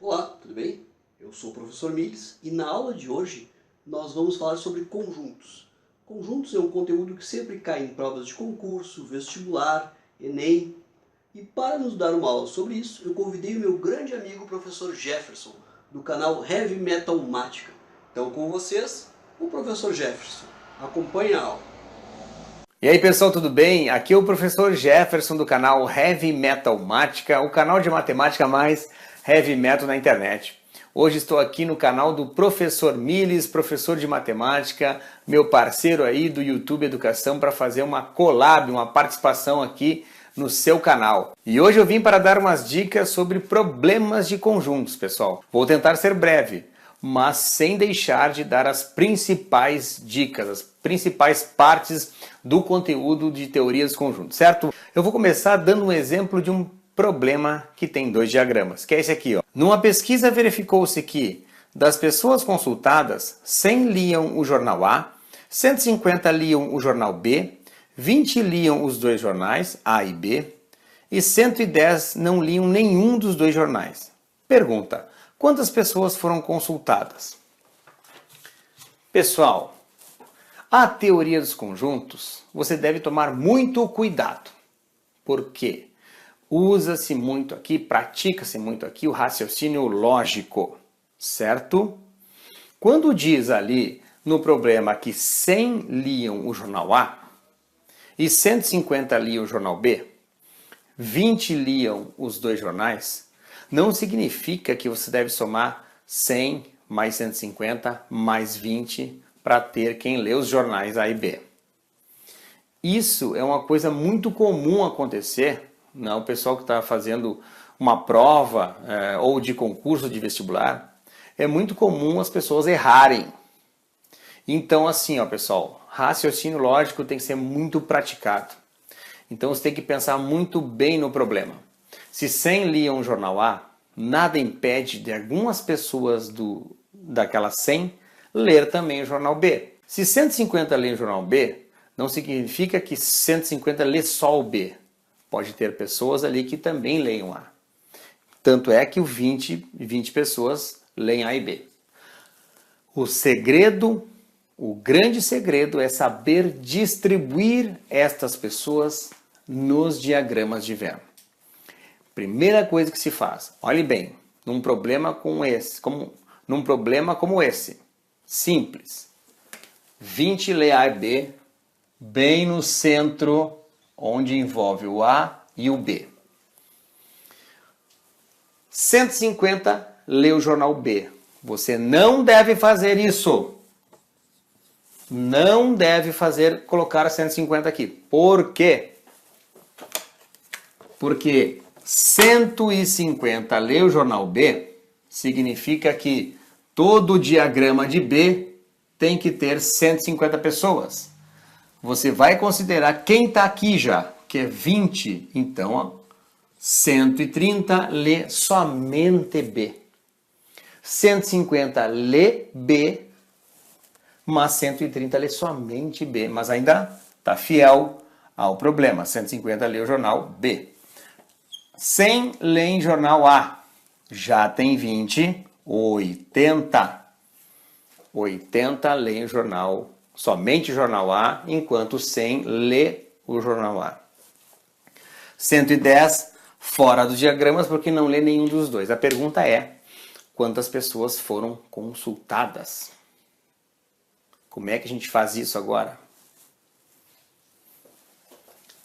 Olá, tudo bem? Eu sou o professor Miles e na aula de hoje nós vamos falar sobre conjuntos. Conjuntos é um conteúdo que sempre cai em provas de concurso, vestibular, Enem. E para nos dar uma aula sobre isso, eu convidei o meu grande amigo o professor Jefferson, do canal Heavy Metal Mática. Então com vocês, o professor Jefferson. Acompanhe a aula. E aí pessoal, tudo bem? Aqui é o professor Jefferson do canal Heavy Metal Mática, o canal de matemática mais heavy metal na internet. Hoje estou aqui no canal do professor Miles, professor de matemática, meu parceiro aí do YouTube Educação, para fazer uma collab, uma participação aqui no seu canal. E hoje eu vim para dar umas dicas sobre problemas de conjuntos, pessoal. Vou tentar ser breve, mas sem deixar de dar as principais dicas, as principais partes do conteúdo de teorias de conjuntos, certo? Eu vou começar dando um exemplo de um problema que tem dois diagramas, que é esse aqui, ó. Numa pesquisa verificou-se que das pessoas consultadas, 100 liam o jornal A, 150 liam o jornal B, 20 liam os dois jornais, A e B, e 110 não liam nenhum dos dois jornais. Pergunta: quantas pessoas foram consultadas? Pessoal, a teoria dos conjuntos, você deve tomar muito cuidado. Por quê? Usa-se muito aqui, pratica-se muito aqui o raciocínio lógico, certo? Quando diz ali no problema que 100 liam o jornal A e 150 liam o jornal B, 20 liam os dois jornais, não significa que você deve somar 100 mais 150 mais 20 para ter quem lê os jornais A e B. Isso é uma coisa muito comum acontecer, né? O pessoal que está fazendo uma prova ou de concurso de vestibular, é muito comum as pessoas errarem. Então assim, ó, pessoal, raciocínio lógico tem que ser muito praticado. Então você tem que pensar muito bem no problema. Se 100 liam o jornal A, nada impede de algumas pessoas daquelas 100 ler também o jornal B. Se 150 lêem o jornal B, não significa que 150 lê só o B. Pode ter pessoas ali que também leiam A. Tanto é que 20 pessoas leem A e B. O segredo, o grande segredo é saber distribuir estas pessoas nos diagramas de Venn. Primeira coisa que se faz, olhe bem, num problema como esse, simples. 20 lê A e B, bem no centro, onde envolve o A e o B. 150 lê o jornal B. Você não deve fazer isso. Não deve colocar a 150 aqui. Por quê? Porque 150 lê o jornal B significa que todo diagrama de B tem que ter 150 pessoas. Você vai considerar quem está aqui já, que é 20. Então, ó, 130 lê somente B. 150 lê B, mas 130 lê somente B. Mas ainda está fiel ao problema. 150 lê o jornal B. 100 lê jornal A. Já tem 20, 80. 80 lê jornal, somente jornal A, enquanto 100 lê o jornal A. 110 fora dos diagramas porque não lê nenhum dos dois. A pergunta é: quantas pessoas foram consultadas? Como é que a gente faz isso agora?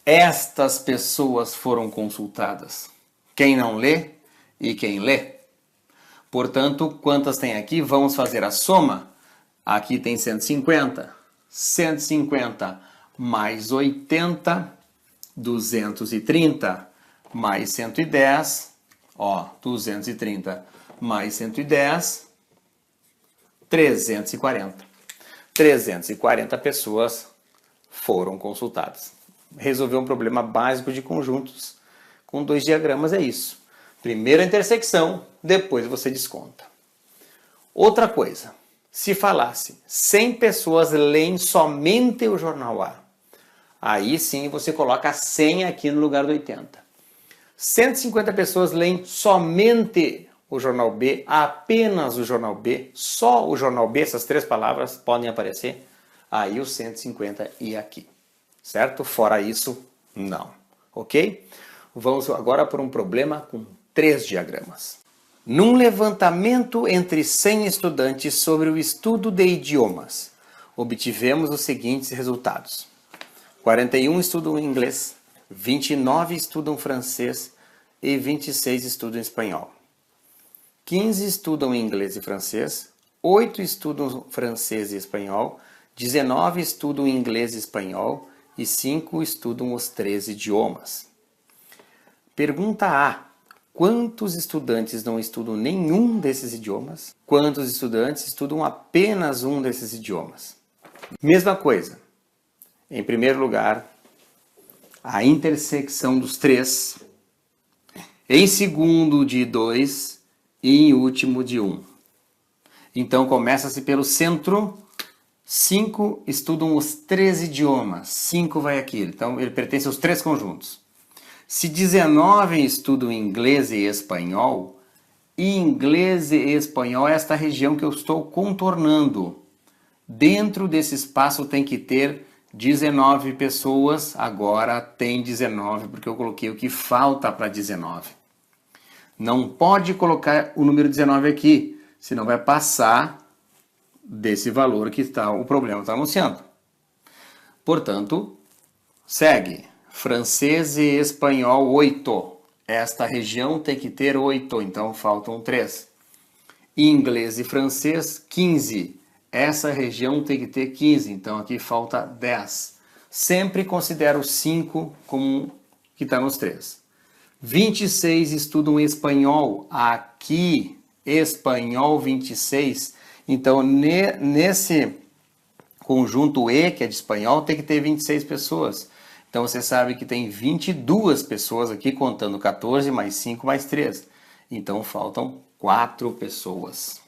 Estas pessoas foram consultadas. Quem não lê e quem lê. Portanto, quantas tem aqui? Vamos fazer a soma. Aqui tem 150. 150 mais 80, 230 mais 110. Ó, 230 mais 110, 340. 340 pessoas foram consultadas. Resolver um problema básico de conjuntos com dois diagramas é isso. Primeiro a intersecção, depois você desconta. Outra coisa, se falasse 100 pessoas leem somente o jornal A, aí sim você coloca 100 aqui no lugar do 80. 150 pessoas leem somente o jornal B, apenas o jornal B, só o jornal B, essas 3 palavras podem aparecer, aí o 150 e aqui, certo? Fora isso, não, ok? Vamos agora para um problema com 3 diagramas. Num levantamento entre 100 estudantes sobre o estudo de idiomas, obtivemos os seguintes resultados. 41 estudam inglês, 29 estudam francês e 26 estudam espanhol. 15 estudam inglês e francês, 8 estudam francês e espanhol, 19 estudam inglês e espanhol e 5 estudam os 3 idiomas. Pergunta A. Quantos estudantes não estudam nenhum desses idiomas? Quantos estudantes estudam apenas um desses idiomas? Mesma coisa. Em primeiro lugar, a intersecção dos 3. Em segundo, de 2. E em último, de 1. Então, começa-se pelo centro. 5 estudam os 3 idiomas. 5 vai aqui. Então, ele pertence aos 3 conjuntos. Se 19 estudam inglês e espanhol, inglês e espanhol é esta região que eu estou contornando. Dentro desse espaço tem que ter 19 pessoas. Agora tem 19, porque eu coloquei o que falta para 19. Não pode colocar o número 19 aqui, senão vai passar desse valor que o problema está anunciando. Portanto, segue. Francês e espanhol, 8. Esta região tem que ter 8, então faltam 3. Inglês e francês, 15. Essa região tem que ter 15, então aqui falta 10. Sempre considero 5 como que está nos 3. 26 estudam espanhol. Aqui, espanhol 26. Então, nesse conjunto E, que é de espanhol, tem que ter 26 pessoas. Então, você sabe que tem 22 pessoas aqui, contando 14 mais 5 mais 3. Então, faltam 4 pessoas.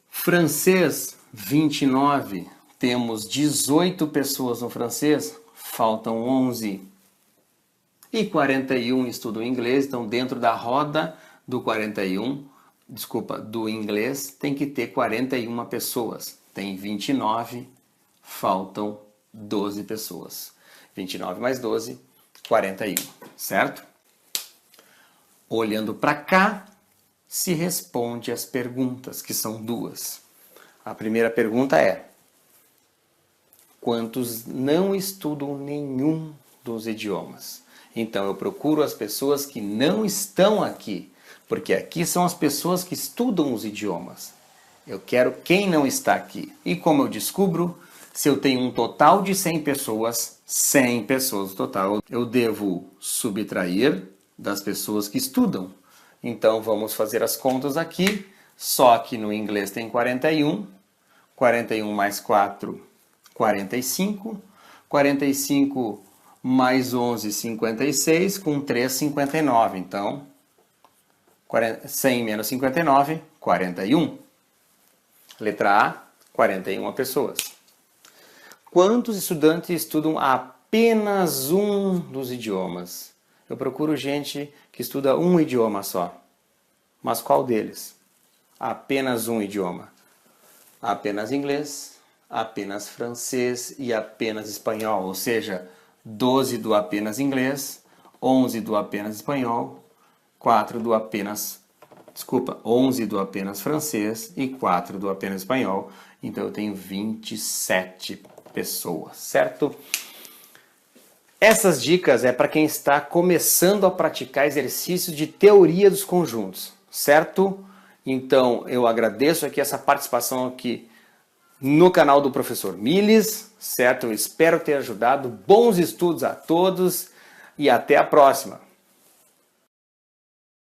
Francês, 29. Temos 18 pessoas no francês, faltam 11. E 41 estudam inglês, então dentro da roda do do inglês, tem que ter 41 pessoas. Tem 29, faltam 12 pessoas. 29 mais 12, 41, certo? Olhando para cá, se responde as perguntas, que são 2. A primeira pergunta é: quantos não estudam nenhum dos idiomas? Então, eu procuro as pessoas que não estão aqui, porque aqui são as pessoas que estudam os idiomas. Eu quero quem não está aqui. E como eu descubro? Se eu tenho um total de 100 pessoas, 100 pessoas no total, eu devo subtrair das pessoas que estudam. Então, vamos fazer as contas aqui. Só que no inglês tem 41. 41 mais 4, 45. 45 mais 11, 56, com 3, 59. Então, 100 menos 59, 41. Letra A, 41 pessoas. Quantos estudantes estudam apenas um dos idiomas? Eu procuro gente que estuda um idioma só. Mas qual deles? Apenas um idioma. Apenas inglês, apenas francês e apenas espanhol, ou seja, 12 do apenas inglês, 11 do apenas espanhol, 11 do apenas francês e 4 do apenas espanhol. Então eu tenho 27 pessoas, certo? Essas dicas é para quem está começando a praticar exercícios de teoria dos conjuntos, certo? Então eu agradeço aqui essa participação aqui no canal do Professor Miles, certo? Eu espero ter ajudado. Bons estudos a todos e até a próxima!